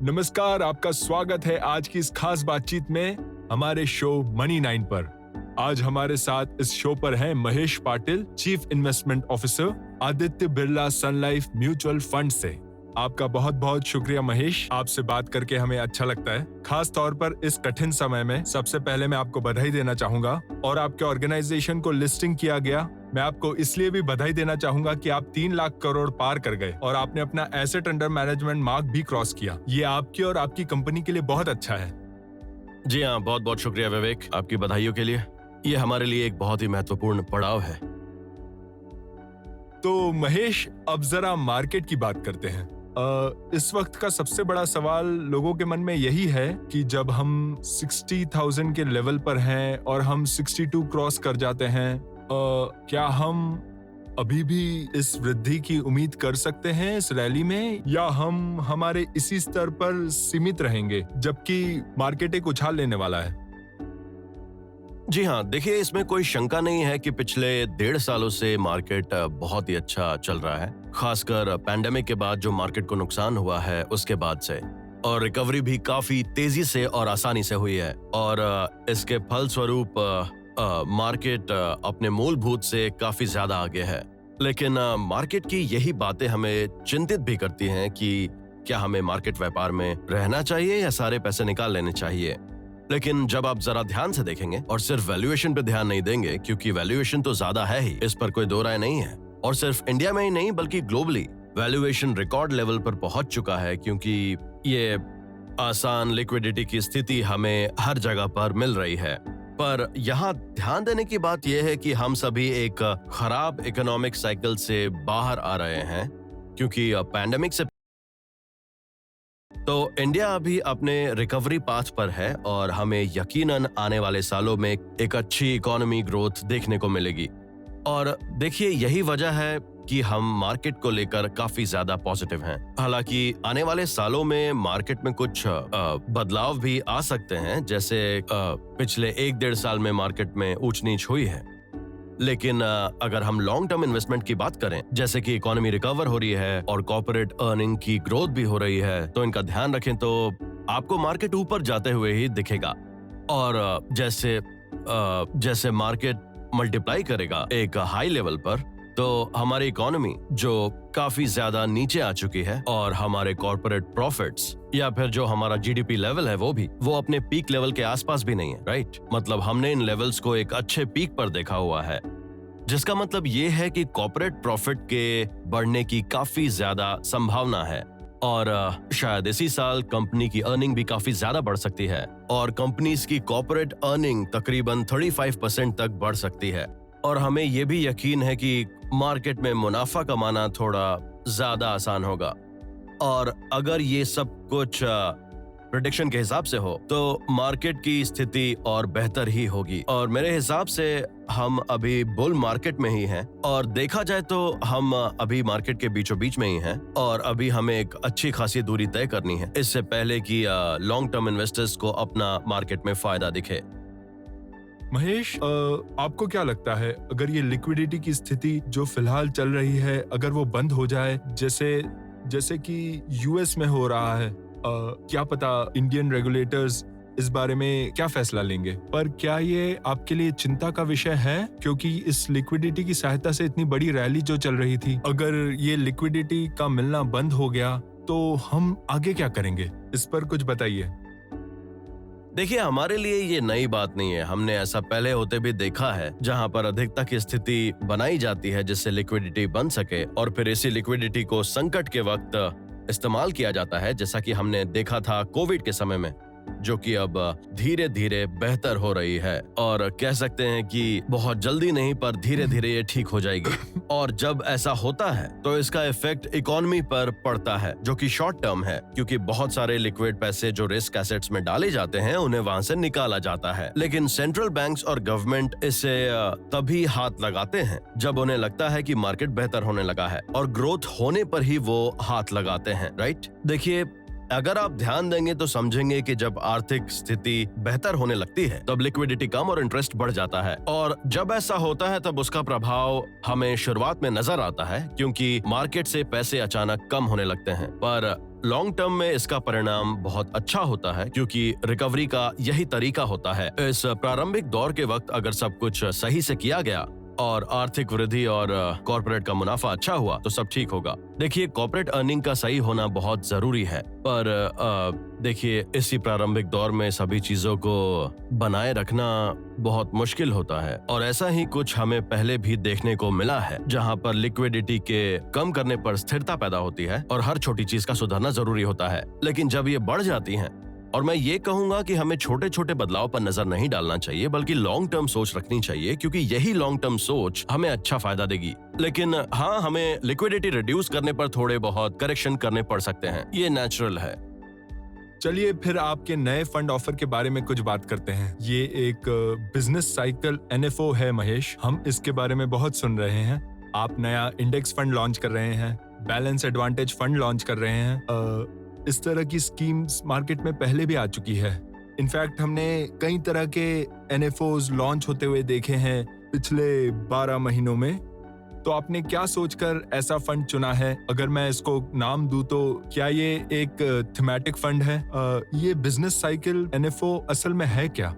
नमस्कार, आपका स्वागत है आज की इस खास बातचीत में हमारे शो मनी 9 पर। आज हमारे साथ इस शो पर हैं Mahesh Patil, chief investment officer, Aditya Birla Sun Life mutual fund से। आपका बहुत बहुत शुक्रिया महेश, आपसे बात करके हमें अच्छा लगता है। खास तौर पर इस कठिन समय में सबसे पहले मैं आपको बधाई देना चाहूंगा और आपके ऑर्गेनाइजेशन को लिस्टिंग किया गया। मैं आपको इसलिए भी बधाई देना चाहूंगा कि आप 3 लाख करोड़ पार कर गए और आपने अपना एसेट अंडर मैनेजमेंट मार्क भी क्रॉस किया। ये आपकी और आपकी कंपनी के लिए बहुत अच्छा है। जी हाँ, बहुत बहुत शुक्रिया विवेक, आपकी बधाइयों के लिए। ये हमारे लिए एक बहुत ही महत्वपूर्ण पड़ाव है। तो महेश, अब जरा मार्केट की बात करते हैं। इस वक्त का सबसे बड़ा सवाल लोगों के मन में यही है कि जब हम 60,000 के लेवल पर हैं और हम 62 क्रॉस कर जाते हैं, क्या हम अभी भी इस वृद्धि की उम्मीद कर सकते हैं इस रैली में, या हम हमारे इसी स्तर पर सीमित रहेंगे जबकि मार्केट एक उछाल लेने वाला है? जी हाँ, देखिए, इसमें कोई शंका नहीं है कि पिछले 1.5 सालों से मार्केट बहुत ही अच्छा चल रहा है, खासकर पैंडेमिक के बाद जो मार्केट को नुकसान हुआ है उसके बाद से। और रिकवरी भी काफी तेजी से और आसानी से हुई है और इसके फलस्वरूप मार्केट अपने मूलभूत से काफी ज्यादा आगे है। लेकिन मार्केट की यही बातें हमें चिंतित भी करती हैं कि क्या हमें मार्केट व्यापार में रहना चाहिए या सारे पैसे निकाल लेने चाहिए। लेकिन जब आप जरा ध्यान से देखेंगे और सिर्फ वैल्यूएशन पे ध्यान नहीं देंगे, क्योंकि वैल्यूएशन तो ज्यादा है ही, इस पर कोई दो राय नहीं है, और सिर्फ इंडिया में ही नहीं बल्कि ग्लोबली वैल्यूएशन रिकॉर्ड लेवल पर पहुंच चुका है, क्योंकि ये आसान लिक्विडिटी की स्थिति हमें हर जगह पर मिल रही है। पर यहाँ ध्यान देने की बात यह है कि हम सभी एक खराब इकोनॉमिक साइकिल से बाहर आ रहे हैं, क्योंकि पैंडेमिक से तो इंडिया अभी अपने रिकवरी पाथ पर है और हमें यकीनन आने वाले सालों में एक अच्छी इकोनॉमी ग्रोथ देखने को मिलेगी। और देखिए, यही वजह है कि हम मार्केट को लेकर काफी ज्यादा पॉजिटिव हैं। हालांकि आने वाले सालों में मार्केट में कुछ बदलाव भी आ सकते हैं, जैसे पिछले 1-1.5 साल में मार्केट में ऊंच नीच हुई है। लेकिन अगर हम लॉन्ग टर्म इन्वेस्टमेंट की बात करें, जैसे कि इकोनॉमी रिकवर हो रही है और कॉर्पोरेट अर्निंग की ग्रोथ भी हो रही है, तो इनका ध्यान रखें तो आपको मार्केट ऊपर जाते हुए ही दिखेगा। और जैसे मार्केट मल्टीप्लाई करेगा एक हाई लेवल पर, तो हमारी इकोनॉमी जो काफी ज्यादा नीचे आ चुकी है और हमारे कॉर्पोरेट प्रॉफिट्स या फिर जो हमारा जीडीपी लेवल है वो अपने पीक लेवल के आसपास भी नहीं है, राइट? मतलब हमने इन लेवल्स को एक अच्छे पीक पर देखा हुआ है, जिसका मतलब ये है कि कॉर्पोरेट प्रॉफिट के बढ़ने की काफी ज्यादा संभावना है। और शायद इसी साल कंपनी की अर्निंग भी काफी ज्यादा बढ़ सकती है और कंपनीज की कॉर्पोरेट अर्निंग तकरीबन 35% तक बढ़ सकती है। और हमें ये भी यकीन है कि मार्केट में मुनाफा कमाना थोड़ा ज्यादा आसान होगा। और अगर ये सब कुछ प्रेडिक्शन के हिसाब से हो तो मार्केट की स्थिति और बेहतर ही होगी। और मेरे हिसाब से हम अभी बुल मार्केट में ही हैं और देखा जाए तो हम अभी मार्केट के बीचों बीच में ही हैं और अभी हमें एक अच्छी खासी दूरी तय करनी है, इससे पहले कि लॉन्ग टर्म इन्वेस्टर्स को अपना मार्केट में फायदा दिखे। महेश, आपको क्या लगता है, अगर ये लिक्विडिटी की स्थिति जो फिलहाल चल रही है, अगर वो बंद हो जाए, जैसे कि यूएस में हो रहा है, क्या पता इंडियन रेगुलेटर्स इस बारे में क्या फैसला लेंगे, पर क्या ये आपके लिए चिंता का विषय है? क्योंकि इस लिक्विडिटी की सहायता से इतनी बड़ी रैली जो चल रही थी, अगर ये लिक्विडिटी का मिलना बंद हो गया तो हम आगे क्या करेंगे? इस पर कुछ बताइए। देखिए, हमारे लिए ये नई बात नहीं है, हमने ऐसा पहले होते भी देखा है, जहां पर अधिकता की स्थिति बनाई जाती है जिससे लिक्विडिटी बन सके और फिर इसी लिक्विडिटी को संकट के वक्त इस्तेमाल किया जाता है, जैसा कि हमने देखा था कोविड के समय में, जो कि अब धीरे धीरे बेहतर हो रही है और कह सकते हैं कि बहुत जल्दी नहीं पर धीरे धीरे ये ठीक हो जाएगी। और जब ऐसा होता है तो इसका इफेक्ट इकोनॉमी पर पड़ता है, जो कि शॉर्ट टर्म है, क्योंकि बहुत सारे लिक्विड पैसे जो रिस्क एसेट्स में डाले जाते हैं उन्हें वहां से निकाला जाता है। लेकिन सेंट्रल बैंक्स और गवर्नमेंट इसे तभी हाथ लगाते हैं जब उन्हें लगता है कि मार्केट बेहतर होने लगा है और ग्रोथ होने पर ही वो हाथ लगाते हैं, राइट? देखिए, अगर आप ध्यान देंगे तो समझेंगे कि जब आर्थिक स्थिति बेहतर होने लगती है तब लिक्विडिटी कम और इंटरेस्ट बढ़ जाता है, और जब ऐसा होता है तब उसका प्रभाव हमें शुरुआत में नजर आता है, क्योंकि मार्केट से पैसे अचानक कम होने लगते हैं। पर लॉन्ग टर्म में इसका परिणाम बहुत अच्छा होता है क्योंकि रिकवरी का यही तरीका होता है। इस प्रारंभिक दौर के वक्त अगर सब कुछ सही से किया गया और आर्थिक वृद्धि और कॉर्पोरेट का मुनाफा अच्छा हुआ तो सब ठीक होगा। देखिए, कॉर्पोरेट अर्निंग का सही होना बहुत जरूरी है, पर देखिए इसी प्रारंभिक दौर में सभी चीजों को बनाए रखना बहुत मुश्किल होता है और ऐसा ही कुछ हमें पहले भी देखने को मिला है, जहां पर लिक्विडिटी के कम करने पर स्थिरता पैदा होती है और हर छोटी चीज का सुधारना जरूरी होता है। लेकिन जब ये बढ़ जाती हैं, और मैं ये कहूंगा कि हमें छोटे छोटे बदलाव पर नजर नहीं डालना चाहिए बल्कि लॉन्ग टर्म सोच रखनी चाहिए, क्योंकि यही लॉन्ग टर्म सोच हमें अच्छा फायदा देगी। लेकिन हाँ, हमें लिक्विडिटी रिड्यूस करने पर थोड़े बहुत करेक्शन करने पड़ सकते हैं, ये नेचुरल है। चलिए फिर आपके नए फंड ऑफर के बारे में कुछ बात करते हैं। ये एक बिजनेस साइकिल NFO है महेश, हम इसके बारे में बहुत सुन रहे हैं। आप नया इंडेक्स फंड लॉन्च कर रहे हैं, बैलेंस एडवांटेज फंड लॉन्च कर रहे हैं। इस तरह की स्कीम्स मार्केट में पहले भी आ चुकी है। इनफैक्ट हमने कई तरह के NFOs लॉन्च होते हुए देखे हैं पिछले 12 महीनों में। तो आपने क्या सोचकर ऐसा फंड चुना है? अगर मैं इसको नाम दूं तो क्या ये एक थीमेटिक फंड है? ये बिजनेस साइकिल NFO असल में है क्या?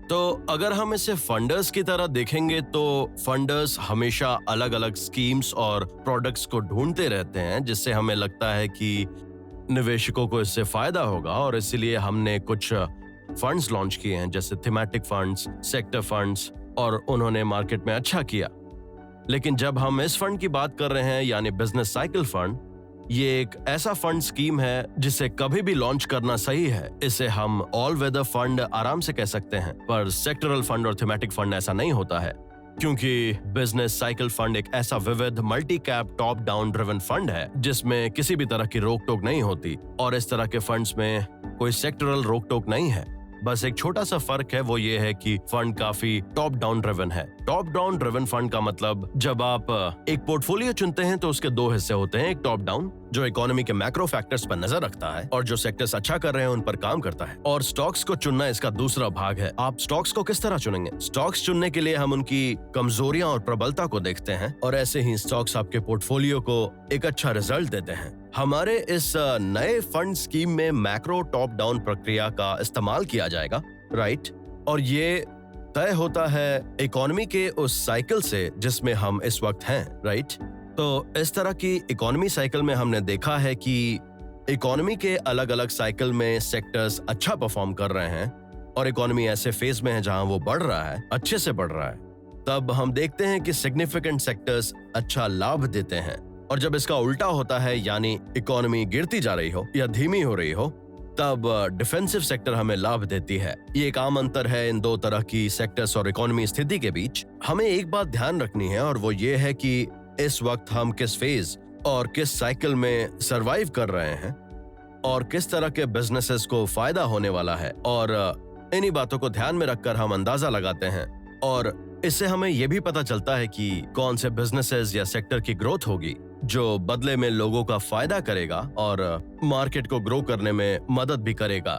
तो अगर हम इसे फंडर्स की तरह देखेंगे तो फंडर्स हमेशा अलग अलग स्कीम्स और प्रोडक्ट्स को ढूंढते रहते हैं जिससे हमें लगता है कि निवेशकों को इससे फायदा होगा, और इसीलिए हमने कुछ फंड्स लॉन्च किए हैं जैसे थीमेटिक फंड्स, सेक्टर फंड्स, और उन्होंने मार्केट में अच्छा किया। लेकिन जब हम इस फंड की बात कर रहे हैं यानी बिजनेस साइकिल फंड, ये एक ऐसा फंड स्कीम है जिसे कभी भी लॉन्च करना सही है। इसे हम ऑल वेदर फंड आराम से कह सकते हैं, पर सेक्टरल फंड और थीमेटिक फंड ऐसा नहीं होता है, क्योंकि बिजनेस साइकिल फंड एक ऐसा विविध multi cap top down driven fund है जिसमें किसी भी तरह की रोक टोक नहीं होती, और इस तरह के फंड्स में कोई सेक्टरल रोक टोक नहीं है। बस एक छोटा सा फर्क है, वो ये है कि फंड काफी टॉप डाउन ड्रिवन है। टॉप डाउन ड्रिवन फंड का मतलब जब आप एक पोर्टफोलियो चुनते हैं तो उसके दो हिस्से होते हैं। एक टॉप डाउन जो इकोनॉमी के मैक्रो फैक्टर्स पर नजर रखता है और जो सेक्टर्स अच्छा कर रहे हैं उन पर काम करता है, और स्टॉक्स को चुनना इसका दूसरा भाग है। आप स्टॉक्स को किस तरह चुनेंगे? स्टॉक्स चुनने के लिए हम उनकी कमजोरियां और प्रबलता को देखते हैं, और ऐसे ही स्टॉक्स आपके पोर्टफोलियो को एक अच्छा रिजल्ट देते हैं। हमारे इस नए फंड स्कीम में मैक्रो टॉप डाउन प्रक्रिया का इस्तेमाल किया जाएगा, राइट? और ये तय होता है इकोनॉमी के उस साइकिल से जिसमें हम इस वक्त हैं, राइट? तो इस तरह की इकोनॉमी साइकिल में हमने देखा है कि इकोनॉमी के अलग अलग साइकिल में सेक्टर्स अच्छा परफॉर्म कर रहे हैं और इकोनॉमी ऐसे फेज में है जहां वो बढ़ रहा है, अच्छे से बढ़ रहा है। तब हम देखते हैं कि सिग्निफिकेंट सेक्टर्स अच्छा लाभ देते हैं, और जब इसका उल्टा होता है यानी इकोनॉमी गिरती जा रही हो या धीमी हो रही हो, तब डिफेंसिव सेक्टर हमें लाभ देती है। ये एक आम अंतर है इन दो तरह की सेक्टर्स और इकोनॉमी स्थिति के बीच। हमें एक बात ध्यान रखनी है, और वो ये है कि इस वक्त हम किस फेज और किस साइकिल में सरवाइव कर रहे हैं और किस तरह के बिजनेसेस को फायदा होने वाला है, और इन्हीं बातों को ध्यान में रखकर हम अंदाजा लगाते हैं, और इससे हमें यह भी पता चलता है कि कौन से बिजनेसेस या सेक्टर की ग्रोथ होगी जो बदले में लोगों का फायदा करेगा और मार्केट को ग्रो करने में मदद भी करेगा।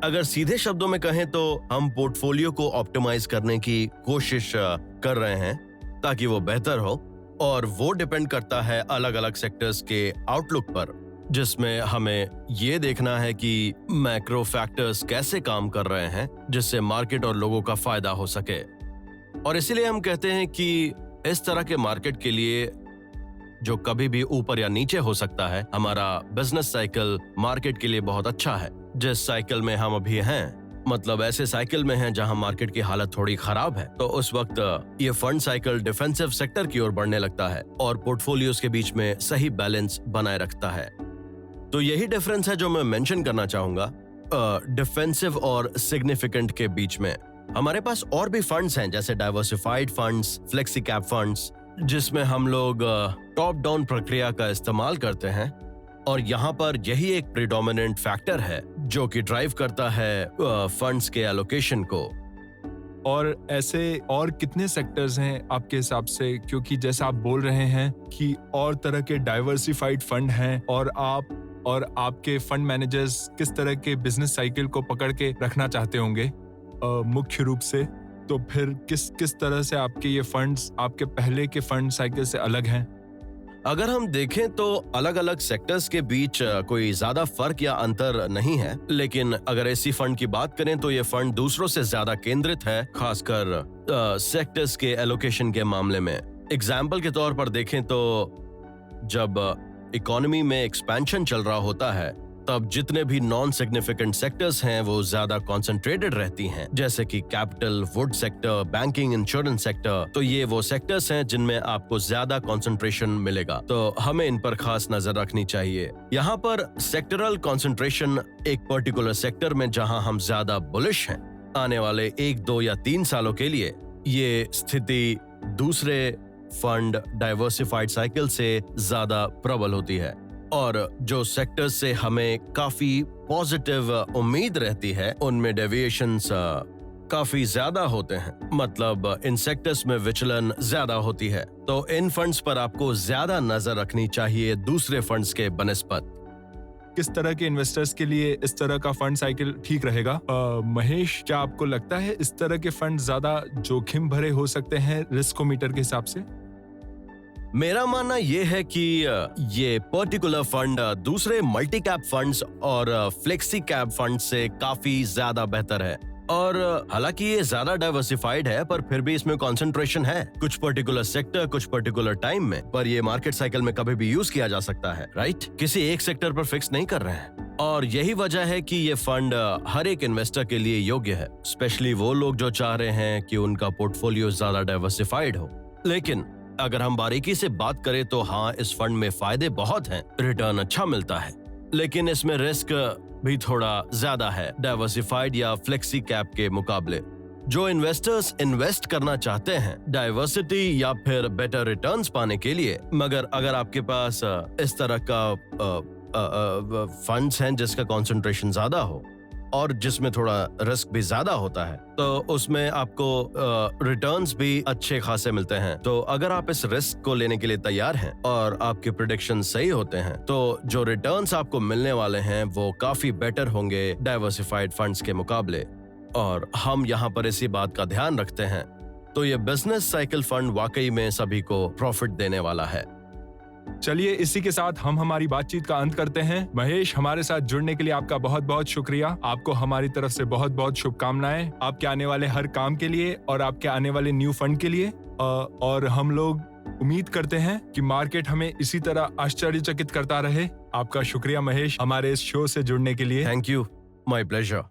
अगर सीधे शब्दों में कहें तो हम पोर्टफोलियो को ऑप्टिमाइज करने की कोशिश कर रहे हैं ताकि वो बेहतर हो, और वो डिपेंड करता है अलग अलग सेक्टर्स के आउटलुक पर, जिसमें हमें ये देखना है कि मैक्रो फैक्टर्स कैसे काम कर रहे हैं जिससे मार्केट और लोगों का फायदा हो सके। और इसीलिए हम कहते हैं कि इस तरह के मार्केट के लिए जो कभी भी ऊपर या नीचे हो सकता है, हमारा बिजनेस साइकिल मार्केट के लिए बहुत अच्छा है। जिस साइकिल में हम अभी हैं, मतलब ऐसे साइकिल में हैं जहां मार्केट की हालत थोड़ी खराब है, तो उस वक्त ये फंड साइकिल डिफेंसिव सेक्टर की ओर बढ़ने लगता है और पोर्टफोलियोज के बीच में सही बैलेंस बनाए रखता है। तो यही डिफरेंस है जो मैं मेंशन करना चाहूंगा डिफेंसिव और सिग्निफिकेंट के बीच में। हमारे पास और भी फंड्स हैं जैसे diversified funds, flexi cap funds, जिसमें हम लोग टॉप डाउन प्रक्रिया का इस्तेमाल करते हैं, और यहाँ पर यही एक प्रीडोमिनेंट फैक्टर है जो कि ड्राइव करता है फंड्स के एलोकेशन को। और ऐसे और कितने सेक्टर्स हैं आपके हिसाब से? क्योंकि जैसा आप बोल रहे हैं कि और तरह के डाइवर्सिफाइड फंड हैं, और आप और आपके फंड मैनेजर्स किस तरह के बिजनेस साइकिल को पकड़ के रखना चाहते होंगे मुख्य रूप से, तो फिर किस तरह से आपके ये फंड्स आपके पहले के फंड साइकिल से अलग हैं? अगर हम देखें तो अलग अलग सेक्टर्स के बीच कोई ज्यादा फर्क या अंतर नहीं है, लेकिन अगर ऐसी फंड की बात करें तो ये फंड दूसरों से ज्यादा केंद्रित है, खासकर सेक्टर्स के एलोकेशन के मामले में। एग्जाम्पल के तौर पर देखें तो जब इकोनॉमी में एक्सपेंशन चल रहा होता है तब जितने भी नॉन सिग्निफिकेंट सेक्टर्स हैं वो ज्यादा कॉन्सेंट्रेटेड रहती हैं, जैसे कि capital, would sector, banking, insurance sector. तो ये वो सेक्टर्स हैं जिनमें आपको ज्यादा कॉन्सेंट्रेशन मिलेगा, तो हमें इन पर खास नजर रखनी चाहिए। यहाँ पर सेक्टरल कॉन्सेंट्रेशन एक पर्टिकुलर सेक्टर में जहाँ हम ज्यादा बुलिश हैं आने वाले 1, 2 या 3 सालों के लिए, ये स्थिति दूसरे फंड डाइवर्सिफाइड साइकिल से ज्यादा प्रबल होती है। और जो सेक्टर्स से हमें काफी पॉजिटिव उम्मीद रहती है उनमें डेविएशंस काफी ज्यादा होते हैं, मतलब इन सेक्टर्स में विचलन ज्यादा होती है। तो इन फंड्स पर आपको ज्यादा नजर रखनी चाहिए दूसरे फंड्स के बनिस्बत। किस तरह के इन्वेस्टर्स के लिए इस तरह का फंड साइकिल ठीक रहेगा? महेश, क्या आपको लगता है इस तरह के फंड ज्यादा जोखिम भरे हो सकते हैं रिस्कोमीटर के हिसाब से? मेरा मानना यह है कि ये पर्टिकुलर फंड दूसरे मल्टी कैप फंड्स और फ्लेक्सी कैप फंड से काफी ज्यादा बेहतर है। और हालांकि ये ज्यादा डाइवर्सिफाइड है पर फिर भी इसमें कंसंट्रेशन है कुछ पर्टिकुलर सेक्टर, कुछ पर्टिकुलर टाइम में। पर ये मार्केट साइकिल में कभी भी यूज किया जा सकता है, राइट? किसी एक सेक्टर पर फिक्स नहीं कर रहे हैं। और यही वजह है कि ये फंड हर एक इन्वेस्टर के लिए योग्य है, स्पेशली वो लोग जो चाह रहे हैं कि उनका पोर्टफोलियो ज्यादा डाइवर्सिफाइड हो। लेकिन अगर हम बारीकी से बात करें तो हाँ, इस फंड में फायदे बहुत हैं, रिटर्न अच्छा मिलता है, लेकिन इसमें रिस्क भी थोड़ा ज्यादा है डाइवर्सिफाइड या फ्लेक्सी कैप के मुकाबले। जो इन्वेस्टर्स इन्वेस्ट करना चाहते हैं डाइवर्सिटी या फिर बेटर रिटर्न्स पाने के लिए, मगर अगर आपके पास इस तरह का फंड्स हैं जिसका कंसंट्रेशन ज्यादा हो और जिसमें थोड़ा रिस्क भी ज्यादा होता है, तो उसमें आपको रिटर्न्स भी अच्छे खासे मिलते हैं। तो अगर आप इस रिस्क को लेने के लिए तैयार हैं और आपके प्रेडिक्शन सही होते हैं, तो जो रिटर्न्स आपको मिलने वाले हैं वो काफी बेटर होंगे डाइवर्सिफाइड फंड्स के मुकाबले। और हम यहाँ पर इसी बात का ध्यान रखते हैं, तो ये बिजनेस साइकिल फंड वाकई में सभी को प्रॉफिट देने वाला है। चलिए, इसी के साथ हम हमारी बातचीत का अंत करते हैं। महेश, हमारे साथ जुड़ने के लिए आपका बहुत बहुत शुक्रिया। आपको हमारी तरफ से बहुत बहुत शुभकामनाएं आपके आने वाले हर काम के लिए और आपके आने वाले न्यू फंड के लिए। और हम लोग उम्मीद करते हैं कि मार्केट हमें इसी तरह आश्चर्यचकित करता रहे। आपका शुक्रिया महेश, हमारे इस शो से जुड़ने के लिए। Thank you, my pleasure.